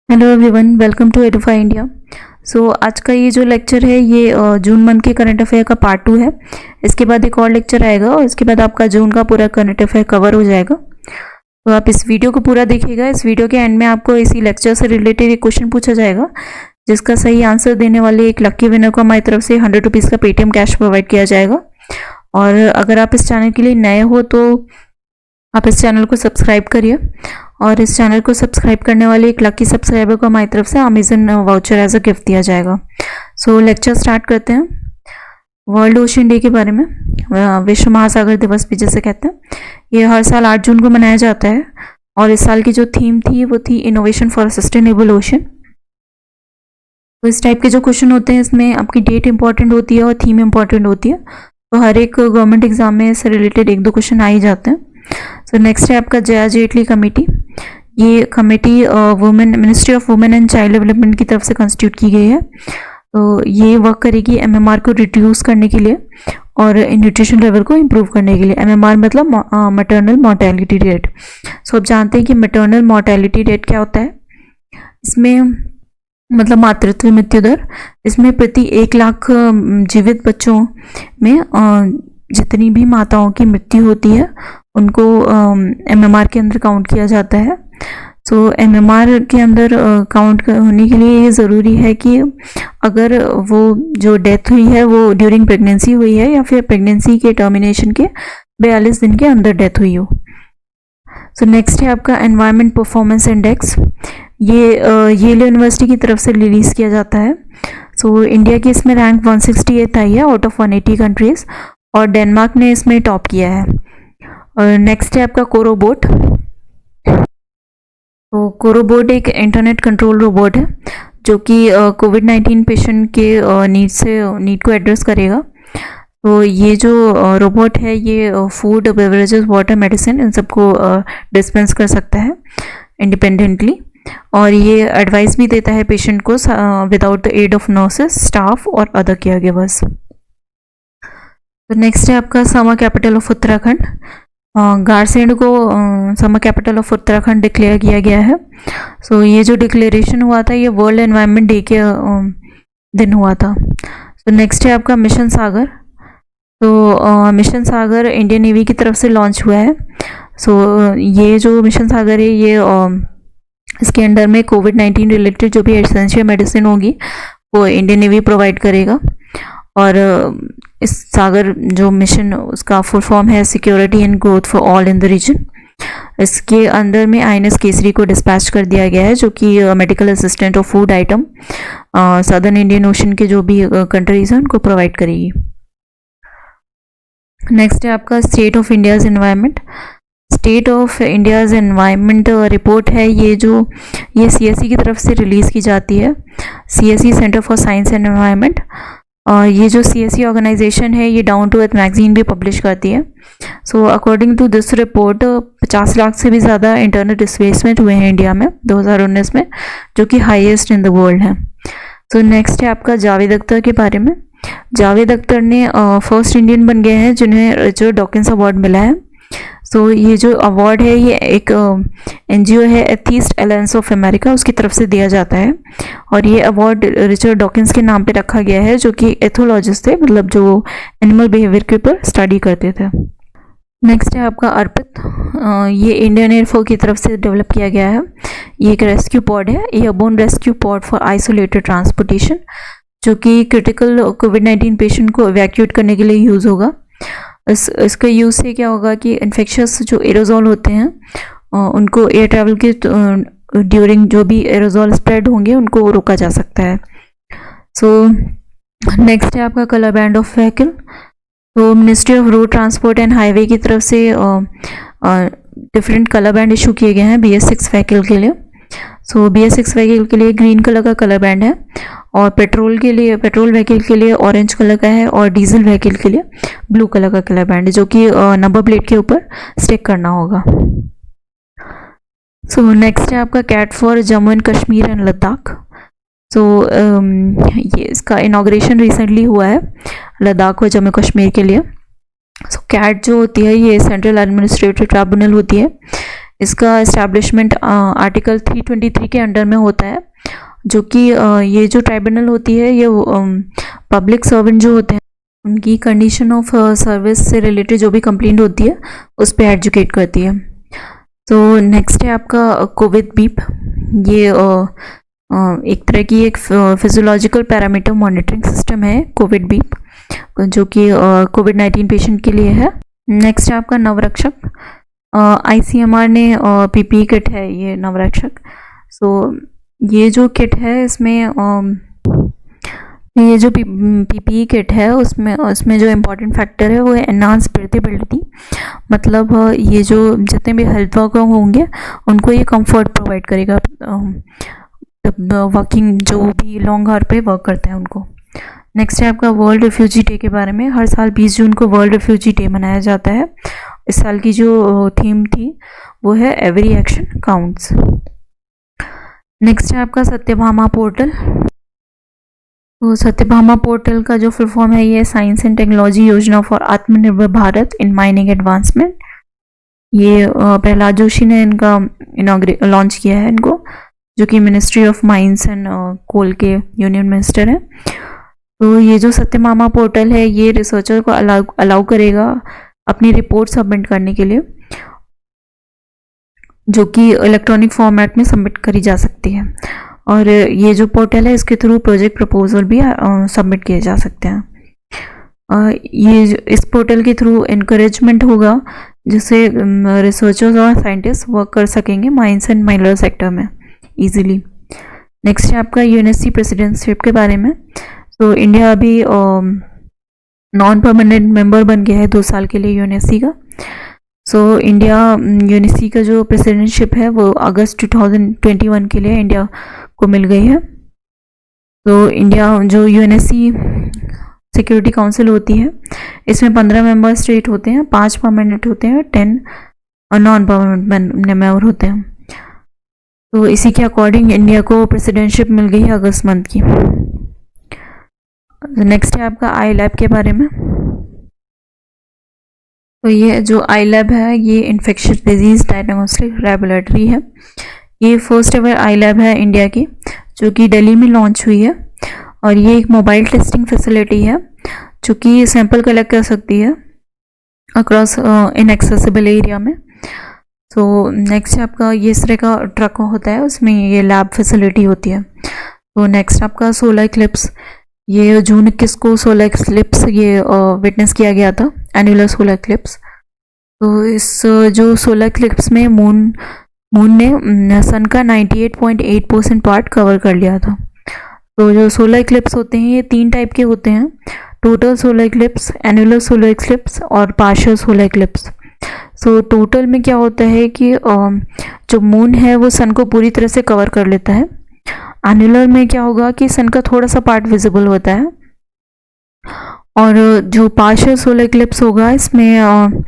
Hello everyone, welcome to Edufy India. आज का ये जो लेक्चर है ये जून मंथ के करंट अफेयर का पार्ट 2 है। इसके बाद एक और लेक्चर आएगा और इसके बाद आपका जून का पूरा करंट अफेयर कवर हो जाएगा। तो आप इस वीडियो को पूरा देखिएगा। इस वीडियो के एंड में आपको इसी लेक्चर से रिलेटेड एक क्वेश्चन पूछा जाएगा, जिसका सही आंसर देने वाले एक लक्की विनर को हमारी तरफ से 100 रुपीज़ का पेटीएम कैश प्रोवाइड किया जाएगा। और अगर आप इस चैनल के लिए नए हो तो आप इस चैनल को सब्सक्राइब करिए, और इस चैनल को सब्सक्राइब करने वाले एक लकी सब्सक्राइबर को हमारी तरफ से Amazon voucher as a gift दिया जाएगा। लेक्चर स्टार्ट करते हैं। वर्ल्ड ओशन डे के बारे में, विश्व महासागर दिवस भी जैसे कहते हैं, ये हर साल 8 जून को मनाया जाता है। और इस साल की जो थीम थी वो थी इनोवेशन फॉर सस्टेनेबल ओशन। तो इस टाइप के जो क्वेश्चन होते हैं इसमें आपकी डेट इंपॉर्टेंट होती है और थीम इंपॉर्टेंट होती है। तो हर एक गवर्नमेंट एग्जाम में इससे रिलेटेड 1-2 क्वेश्चन आ ही जाते हैं। नेक्स्ट है आपका जया जेटली कमेटी। ये committee women ministry of women and child development की तरफ से कंस्टिट्यूट की गई है। तो ये वर्क करेगी एमएमआर को रिड्यूस करने के लिए और न्यूट्रिशन लेवल को इम्प्रूव करने के लिए। एमएमआर मतलब मैटरनल मोर्टेलिटी रेट। आप जानते हैं कि मैटरनल मोर्टेलिटी रेट क्या होता है। इसमें मतलब मातृत्व मृत्यु दर, इसमें प्रति 1 लाख जीवित बच्चों में जितनी भी माताओं की मृत्यु होती है उनको एमएमआर के अंदर काउंट किया जाता है। एमएमआर के अंदर काउंट होने के लिए ये ज़रूरी है कि अगर वो जो डेथ हुई है वो ड्यूरिंग प्रेगनेंसी हुई है या फिर प्रेगनेंसी के टर्मिनेशन के 42 दिन के अंदर डेथ हुई हो। नेक्स्ट है आपका एनवायरनमेंट परफॉर्मेंस इंडेक्स। ये येल यूनिवर्सिटी की तरफ से रिलीज़ किया जाता है। इंडिया की इसमें रैंक 168 आई है आउट ऑफ 180 कंट्रीज़, और डेनमार्क ने इसमें टॉप किया है। और नेक्स्ट है आपका कोरोबोट। कोरोबोट एक इंटरनेट कंट्रोल रोबोट है जो कि कोविड-19 पेशेंट के नीड को एड्रेस करेगा। ये जो रोबोट है ये food, beverages, water, medicine in सबको डिस्पेंस कर सकता है इंडिपेंडेंटली, और ये एडवाइस भी देता है पेशेंट को without the aid of nurses, staff और अदर केयर गिवर्स। नेक्स्ट है आपका summer capital of Uttarakhand. Gairsain को summer capital of Uttarakhand declare किया गया है। ये जो डिक्लेरेशन हुआ था ये वर्ल्ड एनवायरनमेंट डे के दिन हुआ था। नेक्स्ट है आपका मिशन सागर। मिशन सागर इंडियन नेवी की तरफ से लॉन्च हुआ है। ये जो मिशन सागर है ये इसके अंडर में कोविड-19 रिलेटेड जो भी एसेंशियल मेडिसिन होगी वो इंडियन नेवी प्रोवाइड करेगा। और इस सागर जो मिशन उसका फुल फॉर्म है security and growth for all in the region. इसके अंदर में आईएनएस केसरी को डिस्पैच कर दिया गया है, जो कि मेडिकल असिस्टेंट और food item southern Indian ocean के जो भी कंट्रीज हैं उनको प्रोवाइड करेगी। नेक्स्ट है आपका state of India's environment. State of India's environment report है ये सीएसई की तरफ से रिलीज़ की जाती है, CSE centre for science and environment. ये जो सीएसई ऑर्गेनाइजेशन है ये डाउन टू अर्थ मैगजीन भी पब्लिश करती है। According to this report 50 lakh से भी ज़्यादा इंटरनल डिस्प्लेसमेंट हुए हैं इंडिया में 2019 में, जो कि हाईएस्ट इन द वर्ल्ड है। नेक्स्ट है आपका जावेद अख्तर के बारे में। जावेद अख्तर ने फर्स्ट इंडियन बन गए हैं जिन्हें रिचर्ड डॉकिंस अवार्ड मिला है। ये जो अवार्ड है ये एक एनजीओ है एथीस्ट अलायंस ऑफ अमेरिका, उसकी तरफ से दिया जाता है। और ये अवार्ड रिचर्ड डॉकिंस के नाम पे रखा गया है, जो कि एथोलॉजिस्ट थे, मतलब जो एनिमल बिहेवियर के ऊपर स्टडी करते थे। नेक्स्ट है आपका अर्पित। ये इंडियन एयरफोर्स की तरफ से डेवलप किया गया है। ये एक रेस्क्यू पॉड है, airborne rescue pod for isolated transportation, जो कि क्रिटिकल कोविड-19 पेशेंट को इवैक्यूएट करने के लिए यूज़ होगा। इसका यूज़ से क्या होगा कि इन्फेक्शस जो एरोजोल होते हैं उनको एयर ट्रैवल के ड्यूरिंग जो भी एरोजोल स्प्रेड होंगे उनको रोका जा सकता है। नेक्स्ट है आपका colour band of vehicle. Ministry of road transport and highway की तरफ से डिफरेंट कलर बैंड इशू किए गए हैं BS6 व्हीकल के लिए। BS6 व्हीकल के लिए ग्रीन कलर का कलर बैंड है, और पेट्रोल व्हीकल के लिए ऑरेंज कलर का है, और डीजल व्हीकल के लिए ब्लू कलर का कलर बैंड है, जो कि नंबर प्लेट के ऊपर स्टिक करना होगा। नेक्स्ट है आपका CAT for Jammu and Kashmir and Ladakh. ये इसका इनॉग्रेशन रिसेंटली हुआ है लद्दाख और जम्मू कश्मीर के लिए। कैट जो होती है ये सेंट्रल एडमिनिस्ट्रेटिव ट्रिब्यूनल होती है। इसका इस्टेब्लिशमेंट आर्टिकल 323 के अंडर में होता है, जो कि ये जो ट्राइब्यूनल होती है ये पब्लिक सर्वेंट जो होते हैं उनकी कंडीशन ऑफ सर्विस से रिलेटेड जो भी कंप्लेंट होती है उस पर एजुकेट करती है। तो नेक्स्ट है आपका कोविड बीप। ये एक तरह की एक फिजियोलॉजिकल पैरामीटर मॉनिटरिंग सिस्टम है कोविड बीप, जो कि कोविड-19 पेशेंट के लिए है। नेक्स्ट है आपका नवरक्षक। ICMR ने PPE किट है ये नवरक्षक। सो ये जो किट है इसमें ये जो PPE किट है उसमें जो इम्पोर्टेंट फैक्टर है वो है एनहांस ब्रीथेबिलिटी। मतलब ये जो जितने भी हेल्थ वर्कर होंगे उनको ये कंफर्ट प्रोवाइड करेगा, वर्किंग जो भी लॉन्ग आवर पे वर्क करते हैं उनको। नेक्स्ट है आपका वर्ल्ड रिफ्यूजी डे के बारे में। हर साल 20 जून को वर्ल्ड रिफ्यूजी डे मनाया जाता है। इस साल की जो थीम थी वो है एवरी एक्शन काउंट्स। नेक्स्ट है आपका सत्यभामा पोर्टल। तो सत्यभामा पोर्टल का जो फुल फॉर्म है ये साइंस एंड टेक्नोलॉजी योजना फॉर आत्मनिर्भर भारत इन माइनिंग एडवांसमेंट। ये प्रहलाद जोशी ने इनका लॉन्च किया है इनको, जो कि ministry of mines and coal के यूनियन मिनिस्टर हैं। तो ये जो सत्यभामा पोर्टल है ये रिसर्चर को अलाउ करेगा अपनी रिपोर्ट सबमिट करने के लिए, जो कि इलेक्ट्रॉनिक फॉर्मेट में सबमिट करी जा सकती है। और ये जो पोर्टल है इसके थ्रू प्रोजेक्ट प्रपोजल भी सबमिट किए जा सकते हैं। ये इस पोर्टल के थ्रू इनकरेजमेंट होगा जिससे रिसर्चर्स और साइंटिस्ट वर्क कर सकेंगे माइंस एंड माइनर सेक्टर में इजीली। नेक्स्ट है आपका यूएनएससी प्रेसिडेंटशिप के बारे में। तो इंडिया अभी नॉन परमानेंट मेंबर बन गया है 2 साल के लिए यूएनएससी का। सो इंडिया यूएनएससी का जो प्रेसिडेंटशिप है वो अगस्त 2021 के लिए इंडिया को मिल गई है। तो इंडिया जो यूएनएससी सिक्योरिटी काउंसिल होती है इसमें 15 मेंबर स्टेट होते हैं, 5 परमानेंट होते हैं, 10 नॉन परमानेंट मेंबर होते हैं। तो इसी के अकॉर्डिंग इंडिया को प्रेसिडेंटशिप मिल गई है अगस्त मंथ की। नेक्स्ट है आपका आई लैब के बारे में। तो ये जो आई लैब है ये इन्फेक्शियस डिजीज डायग्नोस्टिक लैबोरेटरी है। ये फर्स्ट एवर आई लैब है इंडिया की, जो कि दिल्ली में लॉन्च हुई है। और ये एक मोबाइल टेस्टिंग फैसिलिटी है जो कि सैंपल कलेक्ट कर सकती है अक्रॉस इनएक्सेसिबल एरिया में। तो नेक्स्ट आपका ये इस तरह का ट्रक होता है, उसमें ये लैब फैसिलिटी होती है। तो नेक्स्ट आपका सोलर इक्लिप्स। ये जून 21 को सोलर इक्लिप्स ये विटनेस किया गया था, एनुलर सोलर इक्लिप्स। तो इस जो सोलर इक्लिप्स में मून ने सन का 98.8% पार्ट कवर कर लिया था। तो जो सोलर इक्लिप्स होते हैं ये 3 टाइप के होते हैं, total solar eclipse, annular solar eclipse और partial solar eclipse. So total में क्या होता है कि जो मून है वो सन को पूरी तरह से कवर कर लेता है। एनुलर में क्या होगा कि सन का थोड़ा सा पार्ट विजिबल होता है। और जो पार्शियल सोलर इक्लिप्स होगा इसमें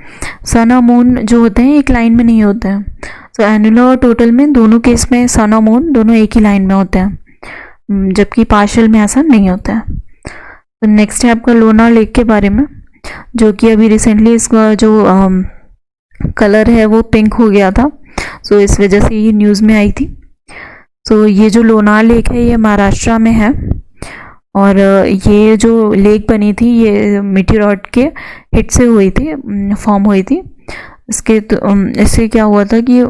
सन और मून जो होते हैं एक लाइन में नहीं होते हैं। तो एनुलर और टोटल में दोनों केस में सन और मून दोनों एक ही लाइन में होते हैं, जबकि पार्शियल में ऐसा नहीं होता है। तो नेक्स्ट है आपका लोनार लेक के बारे में, जो कि अभी रिसेंटली इसका जो कलर है वो पिंक हो गया था। सो इस वजह से ये न्यूज़ में आई थी। सो ये जो लोनार लेक है ये महाराष्ट्र में है। और ये जो लेक बनी थी ये मीटेओराइट के हिट से हुई थी, फॉर्म हुई थी। इससे क्या हुआ था कि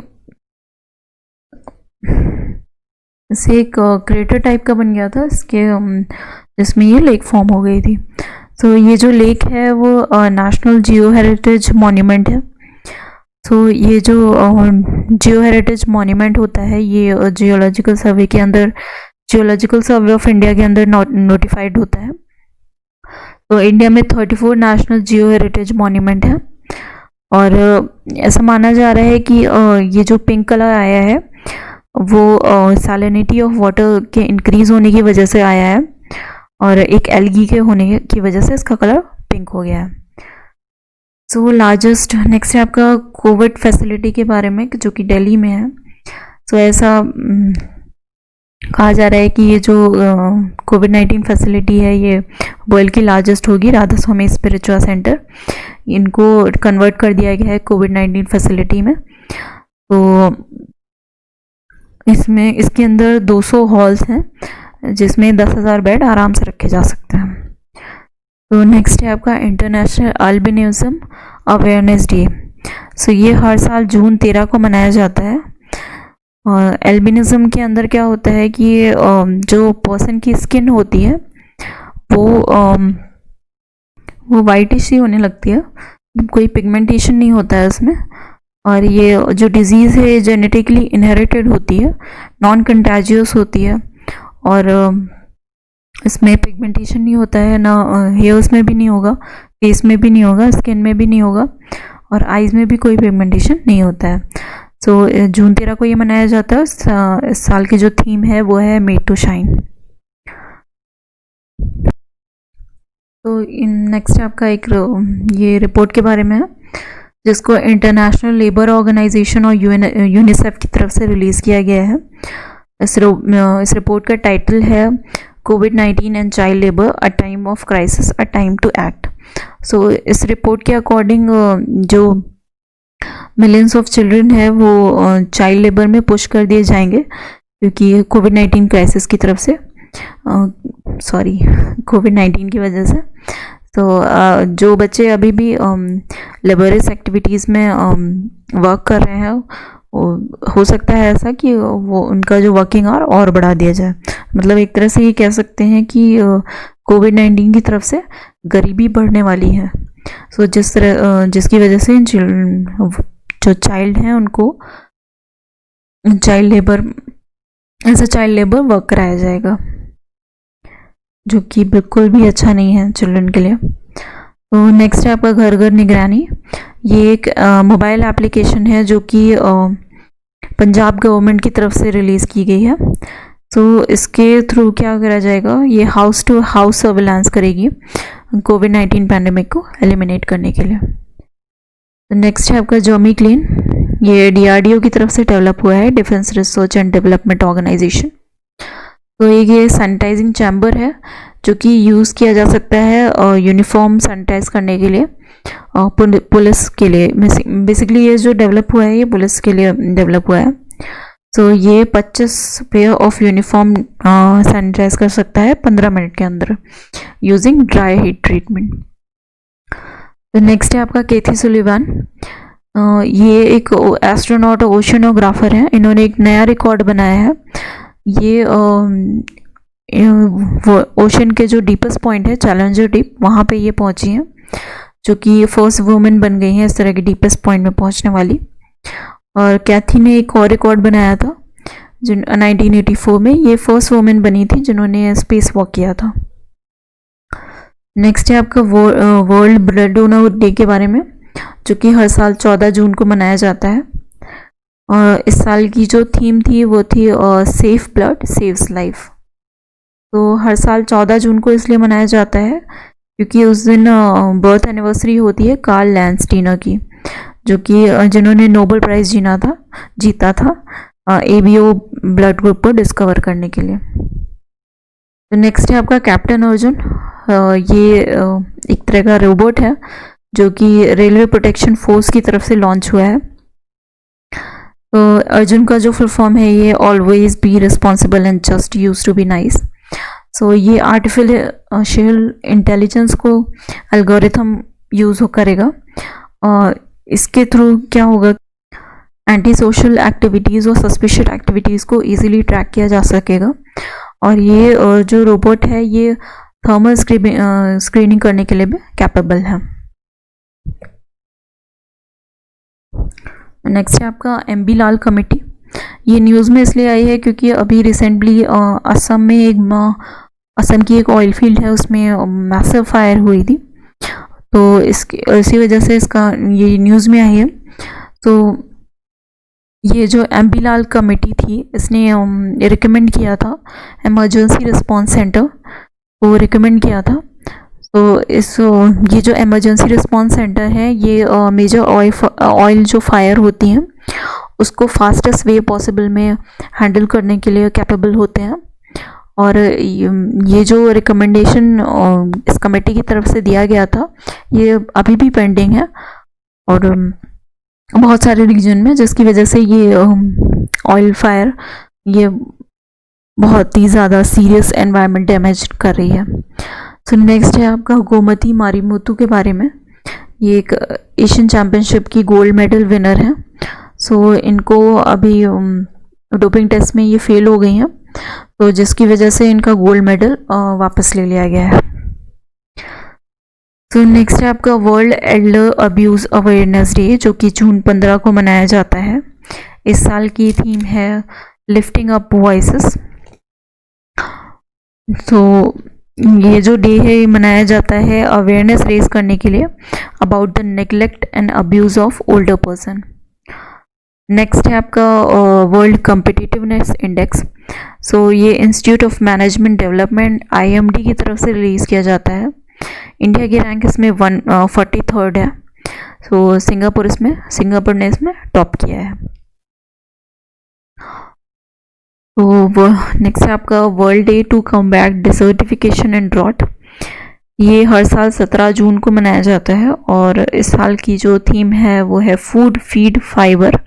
इसे एक क्रेटर टाइप का बन गया था इसके, जिसमें ये लेक फॉर्म हो गई थी। सो ये जो लेक है वो नेशनल जियो हेरिटेज मॉन्यूमेंट है। सो ये जो जियो हेरिटेज मॉन्यूमेंट होता है ये जियोलॉजिकल सर्वे के अंदर, जियोलॉजिकल सर्वे ऑफ इंडिया के अंदर नोटिफाइड होता है। तो इंडिया में 34 नेशनल जियो हेरिटेज मॉन्यूमेंट है। और ऐसा माना जा रहा है कि ये जो पिंक कलर आया है वो सैलिनिटी ऑफ वाटर के इंक्रीज होने की वजह से आया है, और एक एल्गी के होने की वजह से इसका कलर पिंक हो गया है। सो लार्जेस्ट नेक्स्ट है आपका कोविड फैसिलिटी के बारे में, जो कि दिल्ली में है। सो ऐसा कहा जा रहा है कि ये जो कोविड-19 फैसिलिटी है ये वर्ल्ड की लार्जेस्ट होगी। राधा स्वामी स्पिरिचुअल सेंटर, इनको कन्वर्ट कर दिया गया है कोविड-19 फैसिलिटी में। तो इसमें इसके अंदर 200 हॉल्स हैं जिसमें 10,000 बेड आराम से रखे जा सकते हैं। तो नेक्स्ट है आपका इंटरनेशनल अल्बिनिज्म अवेयरनेस डे। सो ये हर साल जून 13 को मनाया जाता है। और एल्बिनिज्म के अंदर क्या होता है कि जो पर्सन की स्किन होती है वो वाइटिश ही होने लगती है, कोई पिगमेंटेशन नहीं होता है उसमें। और ये जो डिजीज़ है जेनेटिकली इनहेरिटेड होती है, नॉन कंटाजियस होती है, और इसमें पिगमेंटेशन नहीं होता है, ना हेयर्स में भी नहीं होगा, फेस में भी नहीं होगा, स्किन में भी नहीं होगा, और आइज़ में भी कोई पिगमेंटेशन नहीं होता है। सो जून 13 को ये मनाया जाता है। इस साल की जो थीम है वो है मेड टू शाइन। तो नेक्स्ट आपका एक ये रिपोर्ट के बारे में है जिसको इंटरनेशनल लेबर ऑर्गेनाइजेशन और यूनिसेफ की तरफ से रिलीज़ किया गया है। इस रिपोर्ट का टाइटल है कोविड-19 and child labour, a time of crisis, a time to act. So इस रिपोर्ट के अकॉर्डिंग जो मिलियंस ऑफ चिल्ड्रन है वो चाइल्ड लेबर में पुश कर दिए जाएंगे क्योंकि कोविड-19 क्राइसिस की तरफ से, कोविड-19 की वजह से। तो जो बच्चे अभी भी लेबरस एक्टिविटीज़ में वर्क कर रहे हैं, हो सकता है ऐसा कि वो उनका जो वर्किंग आवर और बढ़ा दिया जाए। मतलब एक तरह से ये कह सकते हैं कि कोविड-19 की तरफ से गरीबी बढ़ने वाली है। सो जिसकी वजह से जो चाइल्ड हैं उनको चाइल्ड लेबर वर्क कराया जाएगा, जो कि बिल्कुल भी अच्छा नहीं है चिल्ड्रन के लिए। तो नेक्स्ट है आपका घर घर निगरानी। ये एक मोबाइल एप्लीकेशन है जो कि पंजाब गवर्नमेंट की तरफ से रिलीज़ की गई है। तो इसके थ्रू क्या करा जाएगा, ये हाउस टू हाउस सर्विलांस करेगी कोविड-19 पैंडेमिक को एलिमिनेट करने के लिए। तो नेक्स्ट है आपका जर्मी क्लीन। ये DRDO की तरफ से डेवलप हुआ है, defence research and development organisation. तो ये सैनिटाइजिंग चैम्बर है जो कि यूज़ किया जा सकता है यूनिफॉर्म सैनिटाइज करने के लिए, पुलिस के लिए। बेसिकली ये जो डेवलप हुआ है ये पुलिस के लिए डेवलप हुआ है। तो ये 25 पेयर ऑफ यूनिफॉर्म सैनिटाइज कर सकता है 15 मिनट के अंदर यूजिंग ड्राई हीट ट्रीटमेंट। तो नेक्स्ट है आपका केथी सुलिवान। ये एक एस्ट्रोनॉट और ओशनोग्राफर हैं। इन्होंने एक नया रिकॉर्ड बनाया है। ये ओशन के जो डीपेस्ट पॉइंट है चैलेंजर डीप, वहाँ पे ये पहुँची हैं, जो कि फर्स्ट वुमेन बन गई हैं इस तरह के डीपेस्ट पॉइंट में पहुँचने वाली। और कैथी ने एक और रिकॉर्ड बनाया था 1984 में। ये फर्स्ट वुमेन बनी थी जिन्होंने स्पेस वॉक किया था। नेक्स्ट है आपका वर्ल्ड ब्लड डोनर डे के बारे में, जो कि हर साल 14 जून को मनाया जाता है। और इस साल की जो थीम थी वो थी सेफ ब्लड सेव्स लाइफ। तो हर साल 14 जून को इसलिए मनाया जाता है क्योंकि उस दिन बर्थ एनिवर्सरी होती है कार्ल लैंडस्टीनर की, जो कि जिन्होंने नोबेल प्राइज़ जीता था ABO ब्लड ग्रुप को डिस्कवर करने के लिए। तो नेक्स्ट है आपका कैप्टन अर्जुन। ये एक तरह का रोबोट है जो कि रेलवे प्रोटेक्शन फोर्स की तरफ से लॉन्च हुआ है। तो अर्जुन का जो फुल फॉर्म है ये always be responsible and just use to be nice. So ये आर्टिफिशियल इंटेलिजेंस को एल्गोरिथम यूज़ करेगा और इसके थ्रू क्या होगा, एंटी सोशल एक्टिविटीज़ और सस्पिशियस एक्टिविटीज़ को इजीली ट्रैक किया जा सकेगा। और ये जो रोबोट है ये थर्मल स्क्रीनिंग करने के लिए भी कैपेबल है। नेक्स्ट है आपका MB लाल कमेटी। ये न्यूज़ में इसलिए आई है क्योंकि अभी रिसेंटली असम की एक ऑयल फील्ड है उसमें मैसिव फायर हुई थी, तो इसी वजह से इसका ये न्यूज़ में आई है। तो ये जो MB लाल कमेटी थी इसने रिकमेंड किया था, इमरजेंसी रिस्पांस सेंटर को रिकमेंड किया था। तो ये जो इमरजेंसी रिस्पांस सेंटर है ये मेजर ऑयल जो फायर होती हैं उसको फास्टेस्ट वे पॉसिबल में हैंडल करने के लिए कैपेबल होते हैं। और ये जो रिकमेंडेशन इस कमेटी की तरफ से दिया गया था ये अभी भी पेंडिंग है और बहुत सारे रीजन में, जिसकी वजह से ये ऑयल फायर ये बहुत ही ज़्यादा सीरियस एनवायरनमेंट डैमेज कर रही है। सो नेक्स्ट है आपका गोमती मारिमुथु के बारे में। ये एक एशियन चैम्पियनशिप की गोल्ड मेडल विनर है। सो इनको अभी डोपिंग टेस्ट में ये फेल हो गई हैं, तो जिसकी वजह से इनका गोल्ड मेडल वापस ले लिया गया है। तो नेक्स्ट है आपका world Elder abuse awareness day, जो कि जून 15 को मनाया जाता है। इस साल की थीम है लिफ्टिंग अप वॉइसेस। तो ये जो डे है ये मनाया जाता है अवेयरनेस रेज करने के लिए about the neglect and abuse of older person. Next है आपका वर्ल्ड कम्पिटिटिवनेस इंडेक्स। सो ये institute of management development IMD की तरफ से रिलीज़ किया जाता है। इंडिया की रैंक इसमें 143 है। सो सिंगापुर ने इसमें टॉप किया है। तो नेक्स्ट है आपका world day to combat desertification and drought. ये हर साल 17 जून को मनाया जाता है और इस साल की जो थीम है वो है food feed fibre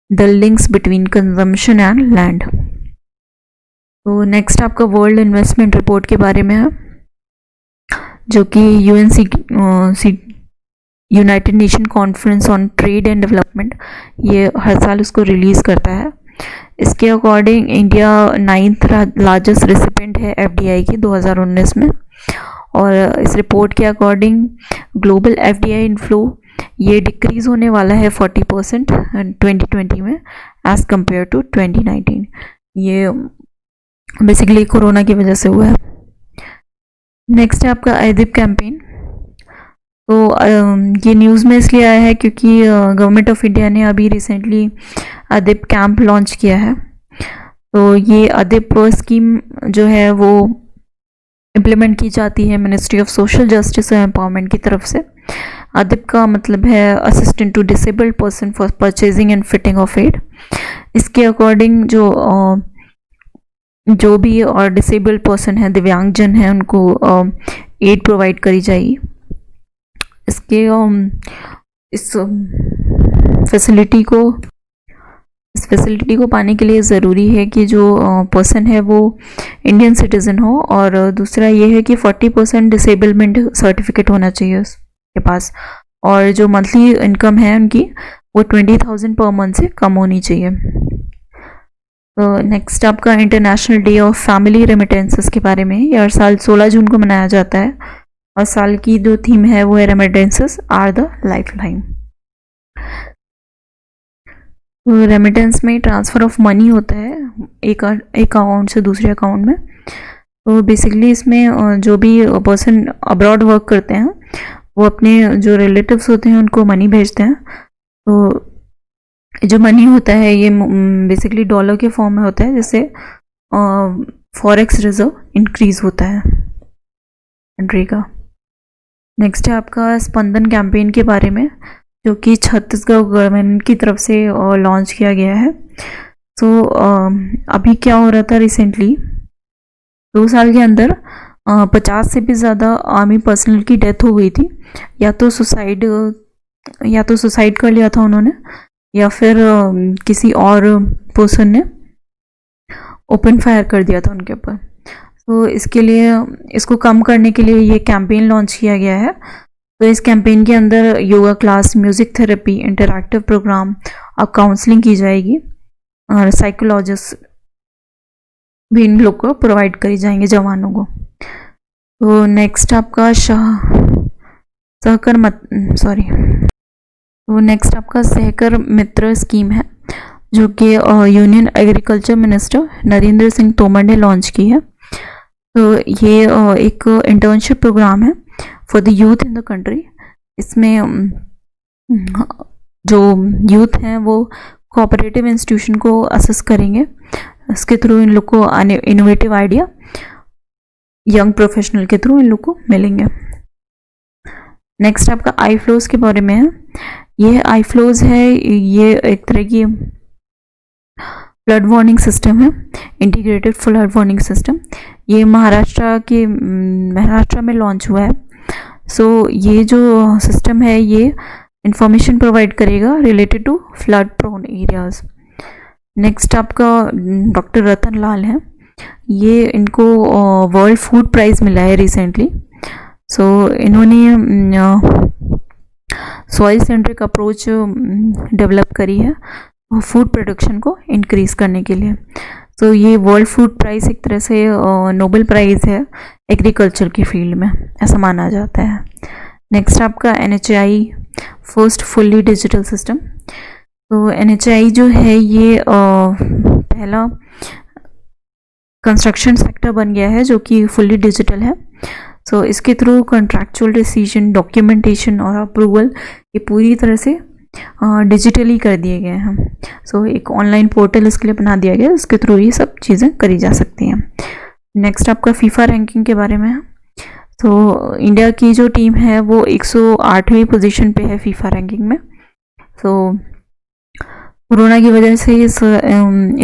the links between consumption and land. तो नेक्स्ट आपका वर्ल्ड इन्वेस्टमेंट रिपोर्ट के बारे में है, जो कि United nation conference on trade and development ये हर साल उसको रिलीज़ करता है। इसके according India 9th largest recipient है FDI की 2019 में, और इस रिपोर्ट के अकॉर्डिंग ग्लोबल FDI इनफ्लो ये डिक्रीज़ होने वाला है 40% 2020 में एज़ कम्पेयर टू 2019। ये बेसिकली कोरोना की वजह से हुआ है। नेक्स्ट है आपका अदीब कैंपेन। तो ये न्यूज़ में इसलिए आया है क्योंकि गवर्नमेंट ऑफ इंडिया ने अभी रिसेंटली अदीब कैंप लॉन्च किया है। तो ये अदीब स्कीम जो है वो इम्प्लीमेंट की जाती है ministry of social justice and empowerment की तरफ से। अदीब का मतलब है assistant to disabled person for purchasing and fitting of aid. इसके अकॉर्डिंग जो भी और डिसेबल्ड पर्सन है, दिव्यांगजन है, उनको एड प्रोवाइड करी जाएगी। इसके इस फैसिलिटी को पाने के लिए ज़रूरी है कि जो पर्सन है वो इंडियन सिटीज़न हो, और दूसरा ये है कि 40% डिसेबलमेंट सर्टिफिकेट होना चाहिए उसके पास, और जो मंथली इनकम है उनकी वो 20,000 पर मंथ से कम होनी चाहिए। तो नेक्स्ट आपका international day of family remittances के बारे में। ये हर साल 16 जून को मनाया जाता है और साल की जो थीम है वो है रेमिटेंसेस आर द लाइफलाइन। तो रेमिटेंस में ट्रांसफ़र ऑफ मनी होता है एक अकाउंट से दूसरे अकाउंट में। तो बेसिकली इसमें जो भी पर्सन अब्रॉड वर्क करते हैं वो अपने जो रिलेटिव्स होते हैं उनको मनी भेजते हैं। तो जो मनी होता है ये बेसिकली डॉलर के फॉर्म में होता है, जिससे फॉरेक्स रिजर्व इंक्रीज होता है कंट्री का। नेक्स्ट है आपका स्पंदन कैंपेन के बारे में, जो कि छत्तीसगढ़ गवर्नमेंट की तरफ से लॉन्च किया गया है। तो अभी क्या हो रहा था, रिसेंटली 2 साल के अंदर 50 से भी ज़्यादा आर्मी पर्सनल की डेथ हो गई थी। या तो सुसाइड कर लिया था उन्होंने, या फिर किसी और पर्सन ने ओपन फायर कर दिया था उनके ऊपर। तो इसके लिए, इसको कम करने के लिए ये कैंपेन लॉन्च किया गया है। तो इस कैंपेन के अंदर yoga class, music therapy, interactive program और काउंसलिंग की जाएगी, और साइकोलॉजिस्ट भी इन लोग को प्रोवाइड करी जाएंगे जवानों को। तो नेक्स्ट आपका सहकर मित्र स्कीम है, जो कि union agriculture minister Narendra Singh Tomar ने लॉन्च की है। तो ये एक इंटर्नशिप प्रोग्राम है for the youth in the country. इसमें जो यूथ हैं वो कोऑपरेटिव इंस्टीट्यूशन को असेस करेंगे। इसके थ्रू इन लोग को इनोवेटिव आइडिया यंग प्रोफेशनल के थ्रू इन लोग को मिलेंगे। नेक्स्ट आपका आई फ्लोज के बारे में है। ये आई फ्लोज है, ये एक तरह की फ्लड वार्निंग सिस्टम है, इंटीग्रेटेड फ्लड वार्निंग सिस्टम। ये महाराष्ट्र में लॉन्च हुआ है। सो ये जो सिस्टम है ये इंफॉर्मेशन प्रोवाइड करेगा related to flood prone areas. Next आपका डॉक्टर रतन लाल है, ये इनको वर्ल्ड फूड प्राइज़ मिला है रिसेंटली। सो इन्होंने सॉइल सेंट्रिक अप्रोच डेवलप करी है फूड प्रोडक्शन को इंक्रीज करने के लिए। तो ये वर्ल्ड फूड प्राइज़ एक तरह से नोबेल प्राइज़ है एग्रीकल्चर की फील्ड में, ऐसा माना जाता है। नेक्स्ट आपका NHAI first fully digital system. तो NHAI जो है ये पहला कंस्ट्रक्शन सेक्टर बन गया है जो कि फुल्ली डिजिटल है। सो इसके थ्रू कॉन्ट्रैक्चुअल डिसीजन, डॉक्यूमेंटेशन और अप्रूवल ये पूरी तरह से डिजिटली कर दिए गए हैं। सो एक ऑनलाइन पोर्टल इसके लिए बना दिया गया है, इसके थ्रू ये सब चीज़ें करी जा सकती हैं। नेक्स्ट आपका फीफा रैंकिंग के बारे में है। तो इंडिया की जो टीम है वो 108वीं पोजीशन पे है फीफा रैंकिंग में। तो कोरोना की वजह से इस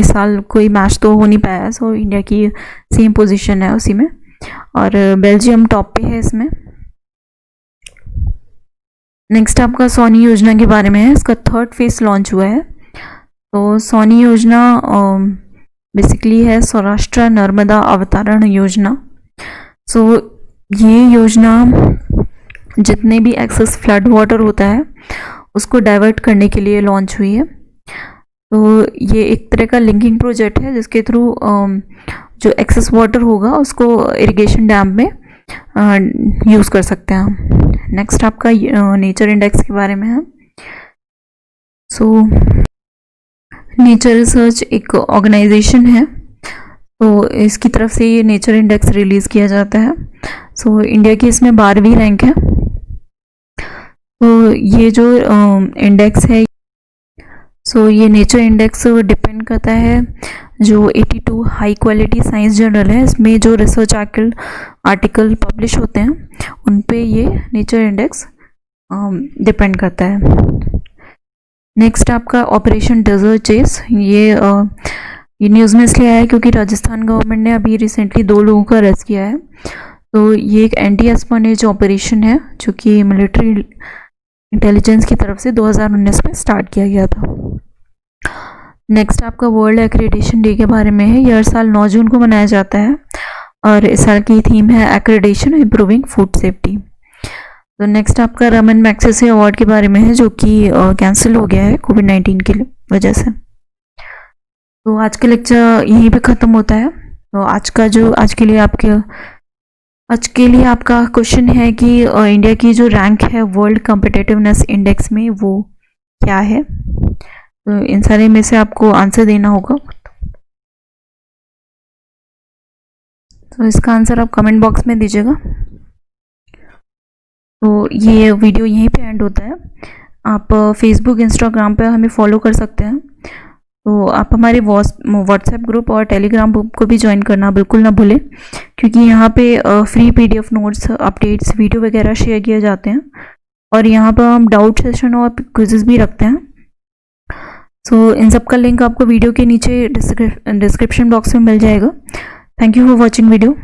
साल कोई मैच तो हो नहीं पाया, सो इंडिया की सेम पोजीशन है उसी में, और बेल्जियम टॉप पे है इसमें। नेक्स्ट आपका सोनी योजना के बारे में है, इसका 3rd फेज लॉन्च हुआ है। तो सोनी योजना बेसिकली है सौराष्ट्र नर्मदा अवतरण योजना। सो ये योजना जितने भी एक्सेस फ्लड वाटर होता है उसको डाइवर्ट करने के लिए लॉन्च हुई है। तो ये एक तरह का लिंकिंग प्रोजेक्ट है जिसके थ्रू जो एक्सेस वाटर होगा उसको इरिगेशन डैम में यूज़ कर सकते हैं हम। नेक्स्ट आपका नेचर इंडेक्स के बारे में है। सो नेचर रिसर्च एक ऑर्गेनाइजेशन है, तो इसकी तरफ से ये नेचर इंडेक्स रिलीज़ किया जाता है। सो इंडिया की इसमें 12वीं रैंक है। तो ये जो इंडेक्स है, सो ये नेचर इंडेक्स डिपेंड करता है जो 82 हाई क्वालिटी साइंस जर्नल है, इसमें जो रिसर्च आर्टिकल पब्लिश होते हैं उन पे ये नेचर इंडेक्स डिपेंड करता है। नेक्स्ट आपका ऑपरेशन डेजर्ट चेस, ये न्यूज़ में इसलिए आया है क्योंकि राजस्थान गवर्नमेंट ने अभी रिसेंटली 2 लोगों का अरेस्ट किया है। तो ये एक एंटी एस्पियोनेज ऑपरेशन है जो कि मिलिट्री इंटेलिजेंस की तरफ से 2019 में स्टार्ट किया गया था। नेक्स्ट आपका वर्ल्ड एक्रेडिटेशन डे के बारे में है। ये हर साल 9 जून को मनाया जाता है और इस साल की थीम है एक्रेडिटेशन इम्प्रूविंग फूड सेफ्टी। तो नेक्स्ट आपका रमन मैग्सेसे अवार्ड के बारे में है जो कि कैंसिल हो गया है कोविड-19 की वजह से। तो आज का लेक्चर यहीं पे ख़त्म होता है। तो आज के लिए आपका क्वेश्चन है कि इंडिया की जो रैंक है वर्ल्ड कॉम्पिटिटिवनेस इंडेक्स में वो क्या है। तो इन सारे में से आपको आंसर देना होगा। तो इसका आंसर आप कमेंट बॉक्स में दीजिएगा। तो ये वीडियो यहीं पे एंड होता है। आप फेसबुक, इंस्टाग्राम पे हमें फॉलो कर सकते हैं। तो आप हमारे व्हाट्सएप ग्रुप और टेलीग्राम ग्रुप को भी ज्वाइन करना बिल्कुल ना भूलें, क्योंकि यहाँ पे free PDF notes, updates, video वगैरह शेयर किए जाते हैं और यहाँ पर हम डाउट सेशन और क्विज़ेस भी रखते हैं। सो इन सब का लिंक आपको वीडियो के नीचे डिस्क्रिप्शन बॉक्स में मिल जाएगा। Thank you for watching video.